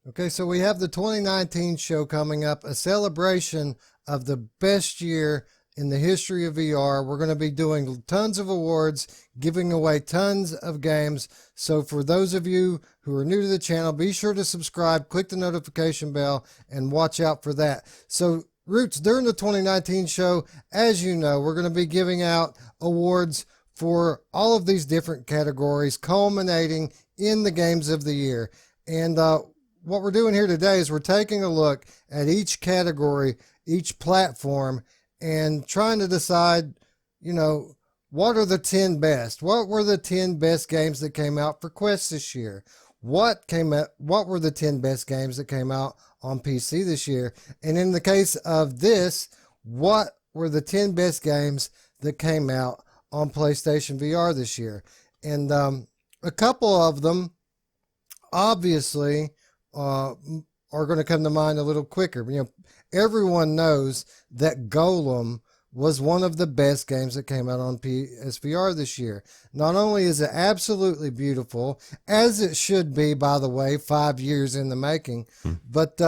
Okay, so we have the 2019 show coming up, a celebration of the best year in the history of VR. We're going to be doing tons of awards, giving away tons of games. So for those of you who are new to the channel, be sure to subscribe, click the notification bell, and watch out for that. So Roots, during the 2019 show, as you know, we're going to be giving out awards for all of these different categories, culminating in the games of the year. And what we're doing here today is we're taking a look at each category, each platform, and trying to decide, what are the 10 best? What were the 10 best games that came out for Quest this year? What were the 10 best games that came out on PC this year? And in the case of this, what were the 10 best games that came out on PlayStation VR this year? And a couple of them, obviously, are going to come to mind a little quicker. Everyone knows that Golem was one of the best games that came out on PSVR this year. Not only is it absolutely beautiful, as it should be, by the way, 5 years in the making, but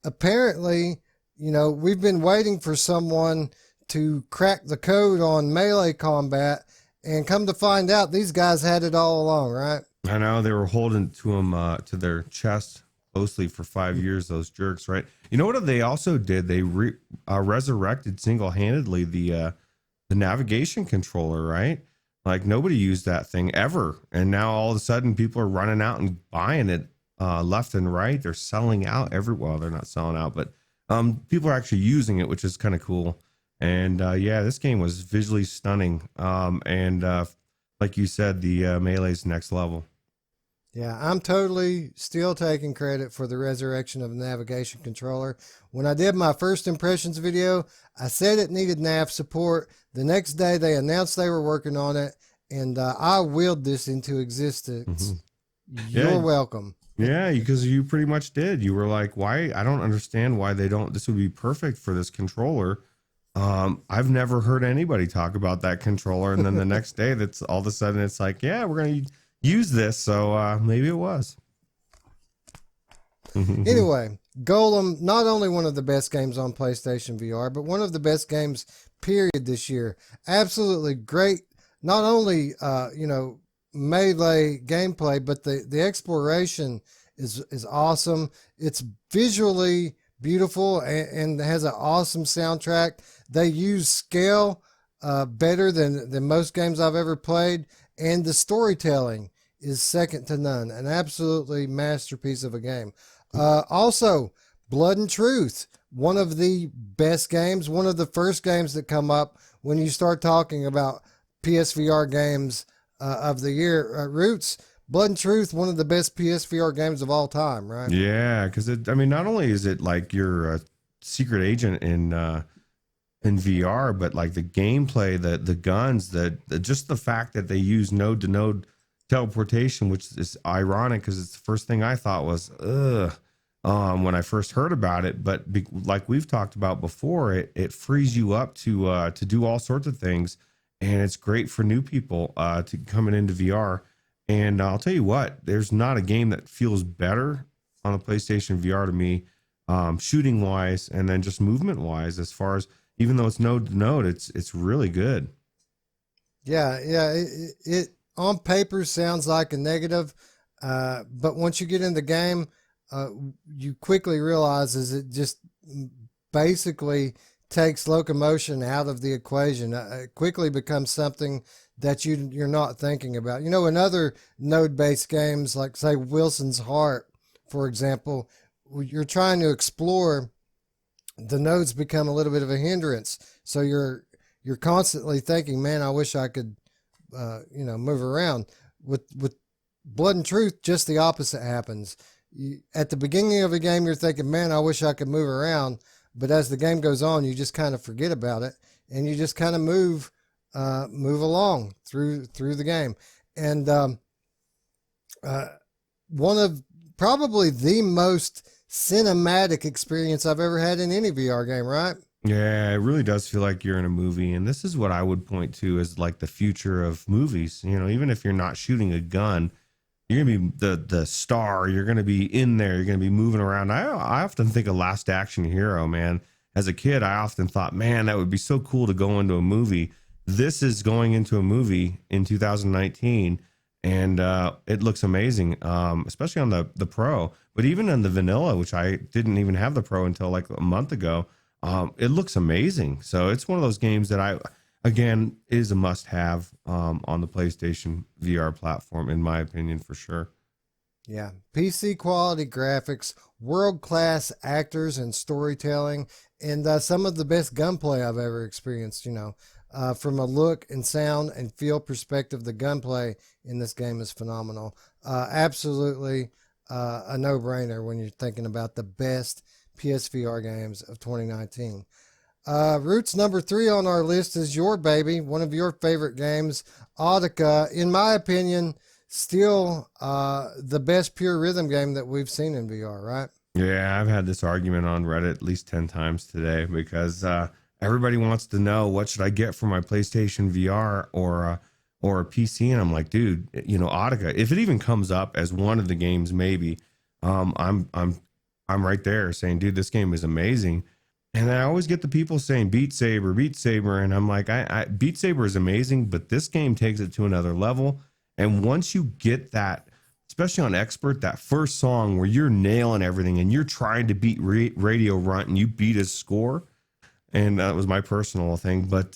apparently, we've been waiting for someone to crack the code on melee combat, and come to find out, these guys had it all along, right? I know they were holding to them to their chest closely for 5 years. Those jerks, right? You know what they also did? They resurrected single-handedly the navigation controller, right? Like nobody used that thing ever, and now all of a sudden people are running out and buying it left and right. They're selling out well, they're not selling out, but people are actually using it, which is kind of cool. And yeah, this game was visually stunning. And like you said, the melee's next level. Yeah, I'm totally still taking credit for the resurrection of the navigation controller. When I did my first impressions video, I said it needed nav support. The next day they announced they were working on it, and I willed this into existence. You're welcome. Yeah, because you pretty much did. You were like, why? I don't understand why they don't. This would be perfect for this controller. I've never heard anybody talk about that controller. And then the next day, that's all of a sudden it's like, yeah, we're going to use this. So maybe it was. Anyway, Golem, not only one of the best games on PlayStation VR, but one of the best games, period, this year. Absolutely great. Not only, melee gameplay, but the exploration is awesome. It's visually beautiful and has an awesome soundtrack. They use scale better than most games I've ever played, and the storytelling is second to none. An absolutely masterpiece of a game. Also, Blood and Truth, one of the best games, one of the first games that come up when you start talking about PSVR games of the year. Roots, Blood and Truth, one of the best PSVR games of all time, right? Yeah, because not only is it like you're a secret agent in VR, but like the gameplay, the guns, just the fact that they use node to node teleportation, which is ironic because it's the first thing I thought was when I first heard about it. But like we've talked about before, it frees you up to do all sorts of things, and it's great for new people to coming into VR. And I'll tell you what, there's not a game that feels better on a PlayStation VR to me, shooting wise, and then just movement wise. As far as, even though it's node to node, it's really good. Yeah. It on paper sounds like a negative, but once you get in the game, you quickly realize it just basically takes locomotion out of the equation. It quickly becomes something that you're not thinking about. In other node-based games, like say Wilson's Heart, for example, you're trying to explore, the nodes become a little bit of a hindrance. So you're constantly thinking, man, I wish I could, move around. With Blood and Truth, just the opposite happens. At the beginning of a game, you're thinking, man, I wish I could move around. But as the game goes on, you just kind of forget about it, and you just kind of move along through the game. And one of probably the most cinematic experience I've ever had in any VR game, right? Yeah, it really does feel like you're in a movie. And this is what I would point to as like the future of movies. Even if you're not shooting a gun, you're gonna be the star. You're gonna be in there. You're gonna be moving around. I often think of Last Action Hero, man. As a kid, I often thought, man, that would be so cool to go into a movie. This is going into a movie in 2019, and it looks amazing, especially on the Pro. But even on the vanilla, which I didn't even have the Pro until like a month ago, it looks amazing. So it's one of those games that again, is a must-have on the PlayStation VR platform, in my opinion, for sure. Yeah, PC quality graphics, world-class actors and storytelling, and some of the best gunplay I've ever experienced. From a look and sound and feel perspective, the gunplay in this game is phenomenal. Absolutely a no-brainer when you're thinking about the best PSVR games of 2019. Roots number 3 on our list is your baby, one of your favorite games, Audica. In my opinion, still the best pure rhythm game that we've seen in VR, right? Yeah, I've had this argument on Reddit at least 10 times today because everybody wants to know what should I get for my PlayStation VR or a PC, and I'm like, dude, Audica, if it even comes up as one of the games, maybe, I'm right there saying, dude, this game is amazing. And I always get the people saying Beat Saber, and I'm like, I Beat Saber is amazing, but this game takes it to another level. And once you get that, especially on Expert, that first song where you're nailing everything and you're trying to beat Radio Runt and you beat his score, and that was my personal thing, but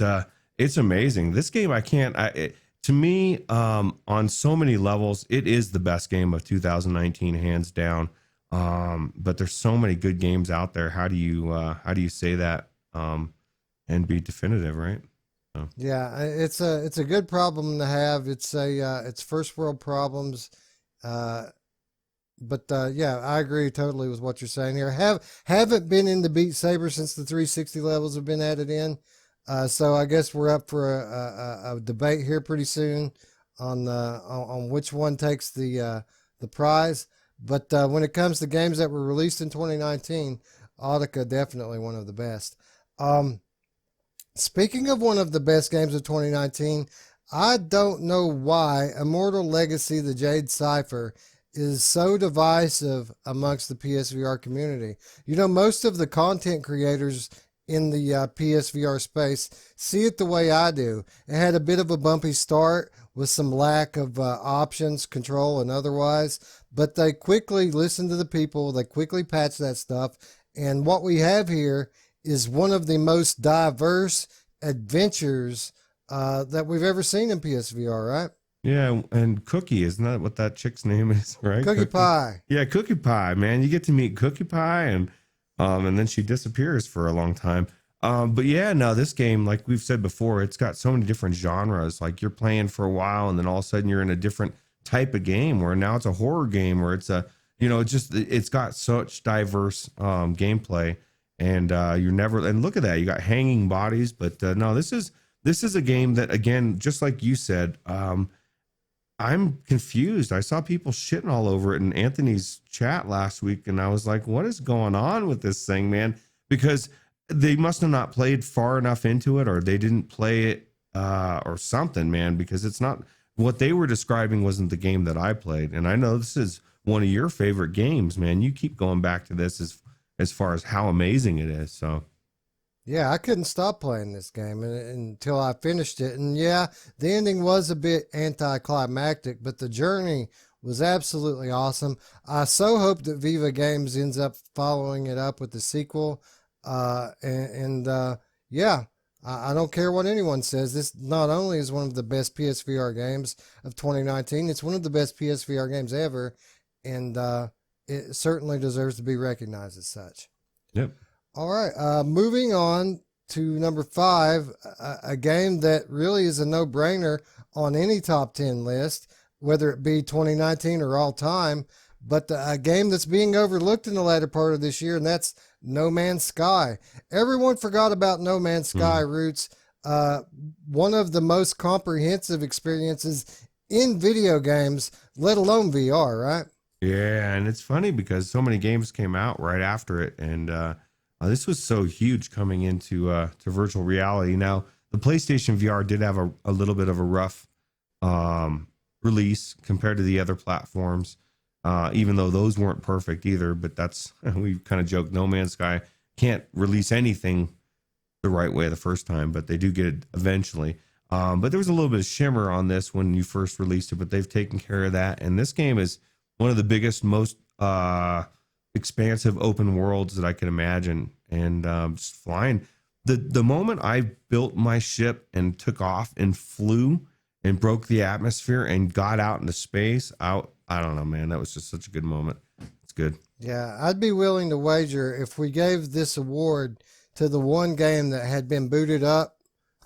it's amazing. This game, to me, on so many levels, it is the best game of 2019, hands down. But there's so many good games out there. How do you say that and be definitive, right? So. Yeah, it's a good problem to have. It's first world problems. But yeah, I agree totally with what you're saying here. Haven't been in the Beat Saber since the 360 levels have been added in. So I guess we're up for a debate here pretty soon on which one takes the prize. But when it comes to games that were released in 2019, Audica definitely one of the best. Speaking of one of the best games of 2019, I don't know why Immortal Legacy, the Jade Cipher, is so divisive amongst the PSVR community. Most of the content creators in the PSVR space see it the way I do. It had a bit of a bumpy start with some lack of options, control, and otherwise, but they quickly listened to the people, they quickly patched that stuff, and what we have here is one of the most diverse adventures that we've ever seen in PSVR, right? Yeah, and Cookie, isn't that what that chick's name is, right? Cookie Pie. Yeah, Cookie Pie, man. You get to meet Cookie Pie, and then she disappears for a long time. But yeah, no, this game, like we've said before, it's got so many different genres. Like you're playing for a while, and then all of a sudden you're in a different type of game. Where now it's a horror game, where it's it's got such diverse gameplay, and you're never. And look at that, you got hanging bodies. But no, this is a game that, again, just like you said, I'm confused. I saw people shitting all over it in Anthony's chat last week, and I was like, what is going on with this thing, man? Because they must have not played far enough into it, or they didn't play it or something, man, because it's not what they were describing wasn't the game that I played. And I know this is one of your favorite games, man. You keep going back to this as far as how amazing it is. So yeah, I couldn't stop playing this game until I finished it. And yeah, the ending was a bit anticlimactic, but the journey was absolutely awesome. I so hope that Viva Games ends up following it up with the sequel. Yeah, I don't care what anyone says. This not only is one of the best PSVR games of 2019, it's one of the best PSVR games ever. And it certainly deserves to be recognized as such. Yep. All right, moving on to number 5, a game that really is a no-brainer on any top 10 list, whether it be 2019 or all time, but a game that's being overlooked in the latter part of this year, and that's No Man's Sky. Everyone forgot about No Man's Sky, Roots. One of the most comprehensive experiences in video games, let alone VR, right? Yeah, and it's funny because so many games came out right after it, and this was so huge coming into to virtual reality. Now, the PlayStation VR did have a little bit of a rough release compared to the other platforms. Even though those weren't perfect either, but that's we kind of joke. No Man's Sky can't release anything the right way the first time, but they do get it eventually. But there was a little bit of shimmer on this when you first released it, but they've taken care of that. And this game is one of the biggest, most expansive open worlds that I can imagine. And just flying. The moment I built my ship and took off and flew and broke the atmosphere and got out into space, I don't know, man. That was just such a good moment. It's good. Yeah, I'd be willing to wager if we gave this award to the one game that had been booted up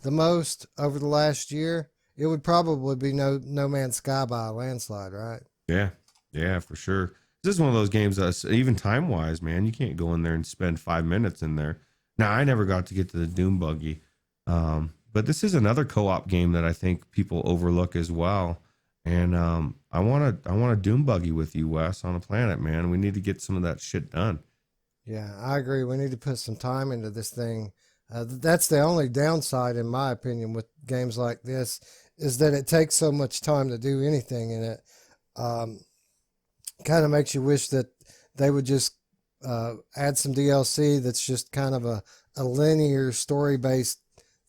the most over the last year, it would probably be No Man's Sky by a landslide, right? Yeah, for sure. This is one of those games that even time wise, man, you can't go in there and spend 5 minutes in there. Now, I never got to get to the Doom buggy, but this is another co-op game that I think people overlook as well. And I want a Doom buggy with you, Wes, on a planet, man. We need to get some of that shit done. Yeah, I agree. We need to put some time into this thing. That's the only downside, in my opinion, with games like this, is that it takes so much time to do anything, and it kind of makes you wish that they would just add some DLC that's just kind of a linear story-based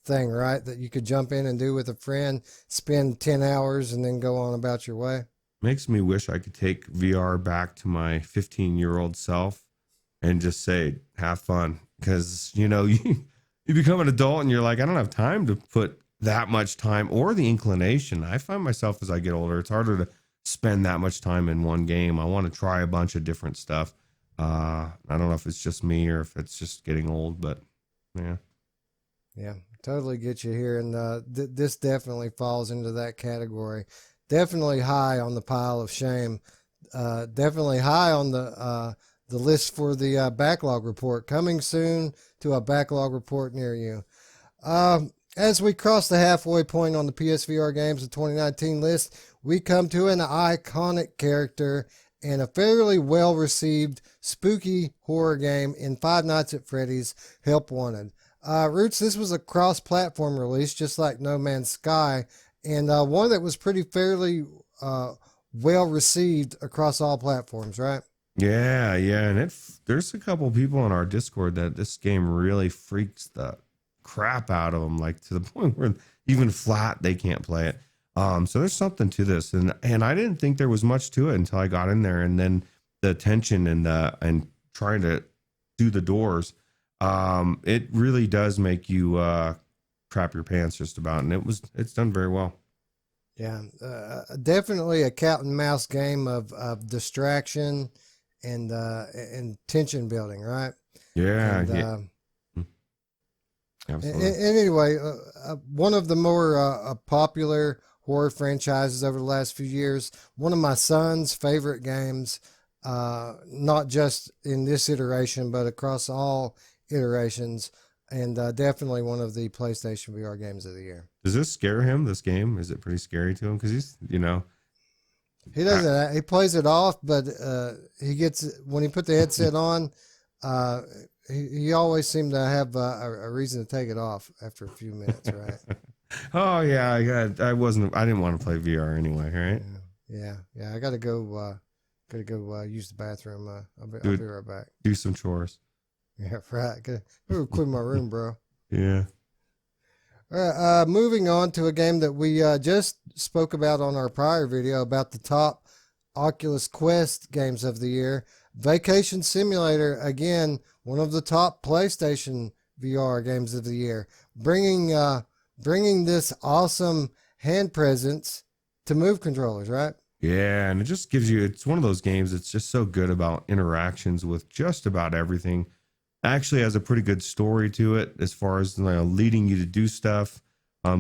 thing, right? That you could jump in and do with a friend, spend 10 hours, and then go on about your way. Makes me wish I could take VR back to my 15-year-old self and just say, have fun. Because, you become an adult and you're like, I don't have time to put that much time or the inclination. I find myself as I get older, it's harder to spend that much time in one game. I want to try a bunch of different stuff. I don't know if it's just me or if it's just getting old, but yeah. Yeah, totally get you here. And this definitely falls into that category. Definitely high on the pile of shame. Definitely high on the list for the backlog report. Coming soon to a backlog report near you. As we cross the halfway point on the PSVR games of 2019 list, we come to an iconic character and a fairly well-received spooky horror game in Five Nights at Freddy's Help Wanted. Roots, this was a cross-platform release, just like No Man's Sky, and one that was pretty fairly well-received across all platforms, right? Yeah, and there's a couple people on our Discord that this game really freaks the crap out of them, like to the point where even flat they can't play it. So there's something to this, and I didn't think there was much to it until I got in there, and then the tension and trying to do the doors, it really does make you crap your pants just about, and it's done very well. Yeah, definitely a cat and mouse game of distraction and tension building, right? Yeah, and, yeah. Absolutely. And anyway, one of the more popular horror franchises over the last few years, one of my son's favorite games, not just in this iteration, but across all iterations, and definitely one of the PlayStation VR games of the year. Does this scare him, this game? Is it pretty scary to him? Because he's, He doesn't. He plays it off, but when he put the headset on, he always seemed to have a reason to take it off after a few minutes, right? Oh yeah, I didn't want to play VR anyway, right? Yeah. I got to go. Use the bathroom. I'll be right back. Do some chores. Yeah, right. Gotta quit my room, bro. Yeah. All right. Moving on to a game that we just spoke about on our prior video about the top Oculus Quest games of the year. Vacation Simulator, again, one of the top PlayStation VR games of the year, bringing this awesome hand presence to Move controllers, right? Yeah, and it just gives you, it's one of those games that's just so good about interactions with just about everything. Actually has a pretty good story to it as far as leading you to do stuff.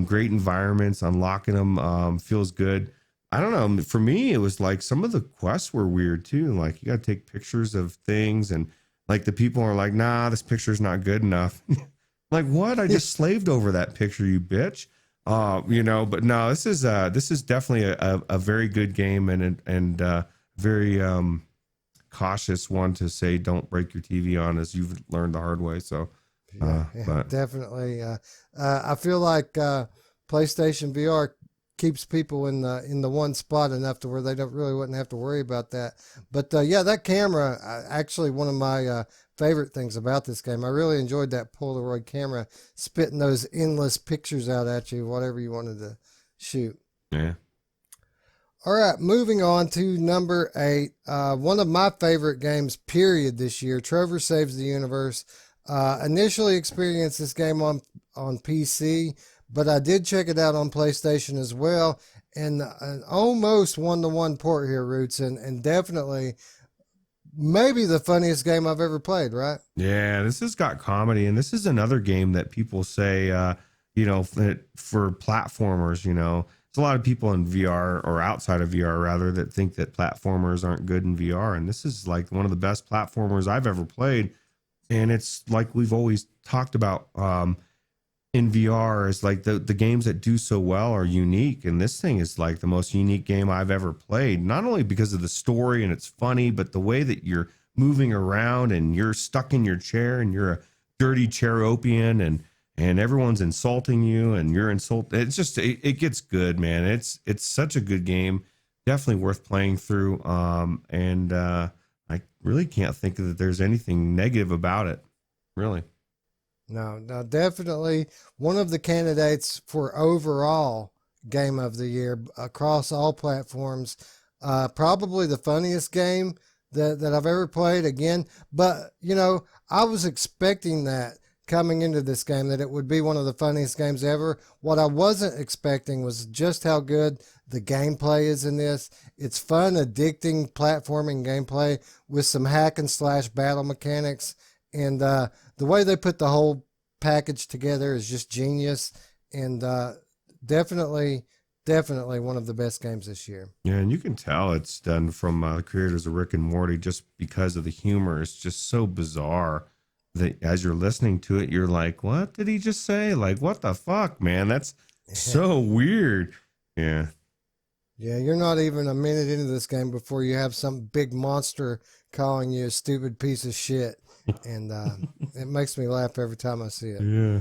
Great environments, unlocking them feels good. I don't know. For me, it was like some of the quests were weird too. Like you got to take pictures of things, and like the people are like, "Nah, this picture's not good enough." Like what? I just slaved over that picture, you bitch. But no, this is definitely a very good game and very cautious one to say don't break your TV on, as you've learned the hard way. So definitely. I feel like PlayStation VR keeps people in the one spot enough to where they don't really wouldn't have to worry about that. But yeah, that camera actually one of my favorite things about this game. I really enjoyed that Polaroid camera spitting those endless pictures out at you, whatever you wanted to shoot. Yeah. All right, moving on to number 8. One of my favorite games, period, this year, Trover Saves the Universe. Initially experienced this game on PC, but I did check it out on PlayStation as well. And an almost one-to-one port here, Roots, and definitely maybe the funniest game I've ever played, right? Yeah, this has got comedy, and this is another game that people say, for platformers, there's a lot of people in VR or outside of VR rather that think that platformers aren't good in VR, and this is like one of the best platformers I've ever played. And it's like we've always talked about in VR is like the games that do so well are unique, and this thing is like the most unique game I've ever played. Not only because of the story and it's funny, but the way that you're moving around and you're stuck in your chair and you're a dirty Cheropian and everyone's insulting you and you're insulted. It's just it gets good, man. It's such a good game, definitely worth playing through. I really can't think that there's anything negative about it, really. No, definitely one of the candidates for overall game of the year across all platforms. Probably the funniest game that I've ever played again. But, I was expecting that coming into this game, that it would be one of the funniest games ever. What I wasn't expecting was just how good the gameplay is in this. It's fun, addicting platforming gameplay with some hack and slash battle mechanics. And the way they put the whole package together is just genius. And definitely one of the best games this year. Yeah, and you can tell it's done from the creators of Rick and Morty just because of the humor. It's just so bizarre that as you're listening to it, you're like, what did he just say? Like, what the fuck, man? That's so weird. Yeah. Yeah, you're not even a minute into this game before you have some big monster calling you a stupid piece of shit. And it makes me laugh every time I see it. Yeah.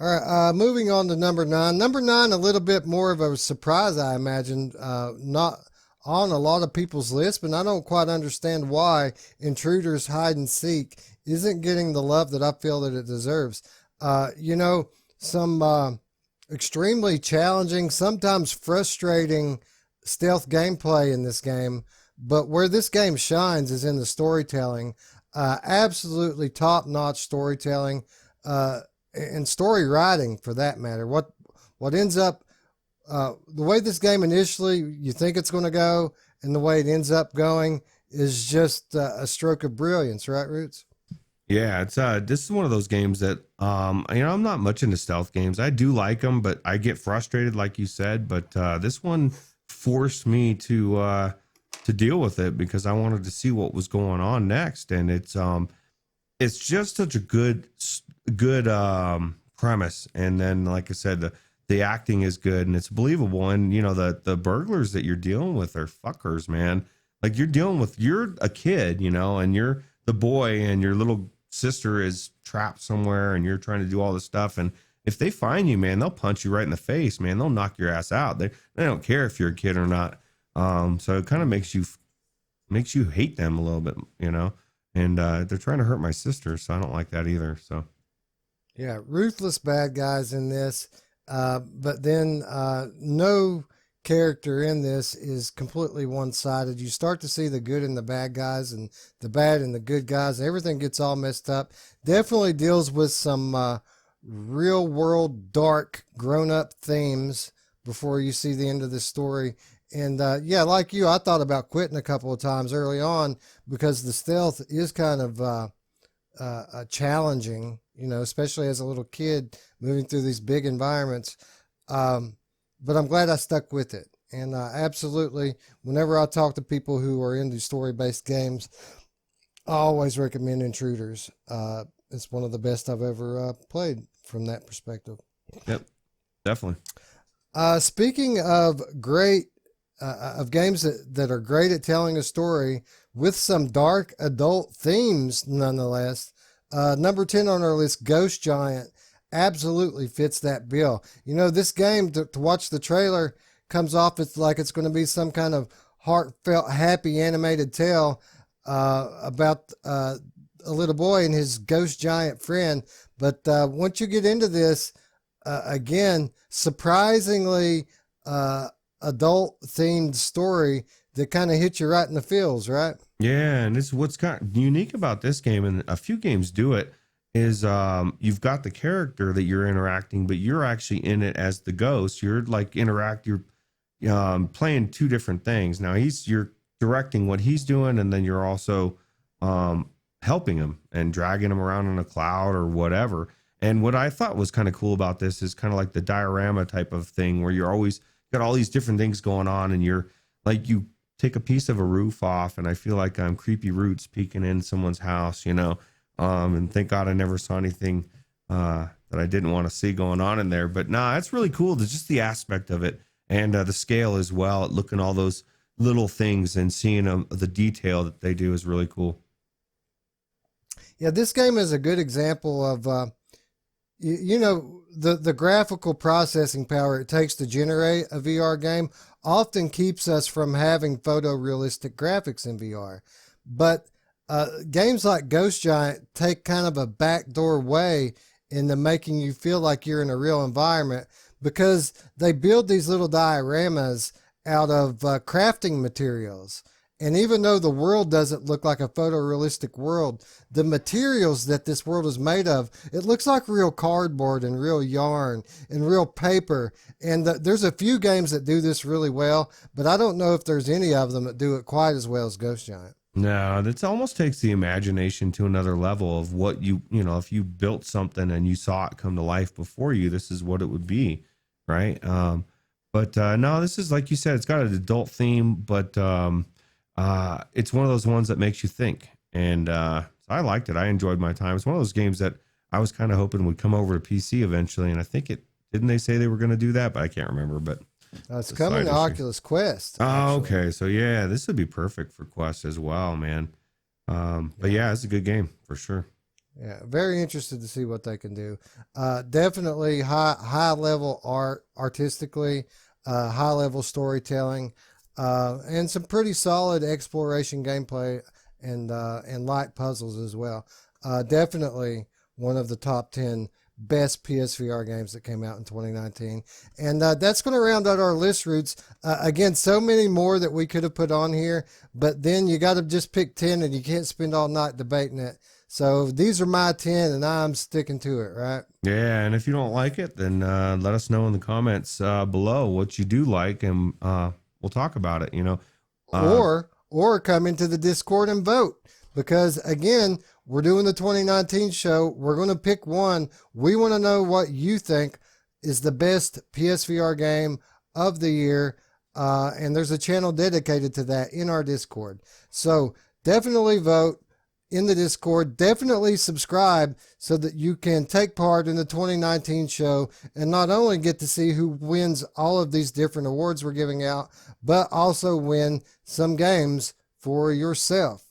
All right, moving on to number 9. Number 9, a little bit more of a surprise, I imagine. Not on a lot of people's list, but I don't quite understand why Intruders Hide and Seek isn't getting the love that I feel that it deserves. Some extremely challenging, sometimes frustrating stealth gameplay in this game, but where this game shines is in the storytelling. Absolutely top-notch storytelling and story writing, for that matter. What ends up the way this game initially you think it's going to go and the way it ends up going is just a stroke of brilliance, right, Roots? Yeah, it's this is one of those games that I'm not much into stealth games. I do like them, but I get frustrated, like you said. But this one forced me to deal with it because I wanted to see what was going on next, and it's just such a good premise. And then, like I said, the acting is good and it's believable. And the burglars that you're dealing with are fuckers, man. Like you're a kid, and you're the boy and your little sister is trapped somewhere and you're trying to do all this stuff. And if they find you, man, they'll punch you right in the face, man. They'll knock your ass out. They don't care if you're a kid or not. So it kind of makes you hate them a little bit, and they're trying to hurt my sister. So I don't like that either. So. Yeah. Ruthless bad guys in this. But then, no character in this is completely one-sided. You start to see the good and the bad guys and the bad and the good guys. Everything gets all messed up. Definitely deals with some real world dark grown-up themes before you see the end of the story. And yeah, like you, I thought about quitting a couple of times early on because the stealth is kind of challenging, especially as a little kid moving through these big environments. But I'm glad I stuck with it. And absolutely, whenever I talk to people who are into story-based games, I always recommend Intruders. It's one of the best I've ever played from that perspective. Yep, definitely. Speaking of great, of games that are great at telling a story with some dark adult themes, nonetheless, number 10 on our list, Ghost Giant. absolutely fits that bill. You know, this game, to watch the trailer, comes off it's like it's going to be some kind of heartfelt, happy animated tale about a little boy and his ghost giant friend. But once you get into this, again, surprisingly adult themed story that kind of hits you right in the feels, right? Yeah, and it's what's kind of unique about this game, and a few games do it, is you've got the character that you're interacting, but you're actually in it as the ghost. You're like you're playing two different things. Now you're directing what he's doing, and then you're also helping him and dragging him around in a cloud or whatever. And what I thought was kind of cool about this is kind of like the diorama type of thing where you're always got all these different things going on, and you're like, you take a piece of a roof off, and I feel like I'm creepy roots peeking in someone's house, you know, and thank God I never saw anything that I didn't want to see going on in there. But nah, it's really cool. There's just the aspect of it, and the scale as well. Looking all those little things and seeing the detail that they do is really cool. Yeah, this game is a good example of, you know, the graphical processing power it takes to generate a VR game often keeps us from having photorealistic graphics in VR. But games like Ghost Giant take kind of a backdoor way into making you feel like you're in a real environment, because they build these little dioramas out of crafting materials. And even though the world doesn't look like a photorealistic world, the materials that this world is made of, it looks like real cardboard and real yarn and real paper. And there's a few games that do this really well, but I don't know if there's any of them that do it quite as well as Ghost Giant. No, that almost takes the imagination to another level of what you know, if you built something and you saw it come to life before you, this is what it would be, right? But no, this is, like you said, it's got an adult theme, but it's one of those ones that makes you think. And so I liked it. I enjoyed my time. It's one of those games that I was kind of hoping would come over to PC eventually, and I think didn't they say they were going to do that? But I can't remember. But it's coming to Oculus Quest. Oh, okay. So yeah, this would be perfect for Quest as well, man. But yeah, it's a good game for sure. Yeah, very interested to see what they can do. Definitely high level art, artistically, high level storytelling, and some pretty solid exploration gameplay and light puzzles as well. Definitely one of the top 10 best PSVR games that came out in 2019. And that's going to round out our list, Roots. Again, so many more that we could have put on here, but then you got to just pick 10, and you can't spend all night debating it. So these are my 10, and I'm sticking to it, right? Yeah, and if you don't like it, then let us know in the comments below what you do like, and we'll talk about it, you know. Or come into the Discord and vote, because again, we're doing the 2019 show. We're going to pick one. We want to know what you think is the best PSVR game of the year. And there's a channel dedicated to that in our Discord. So definitely vote in the Discord. Definitely subscribe so that you can take part in the 2019 show and not only get to see who wins all of these different awards we're giving out, but also win some games for yourself.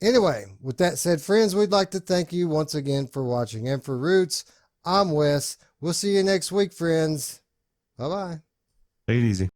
Anyway, with that said, friends, we'd like to thank you once again for watching. And for Roots, I'm Wes. We'll see you next week, friends. Bye-bye. Take it easy.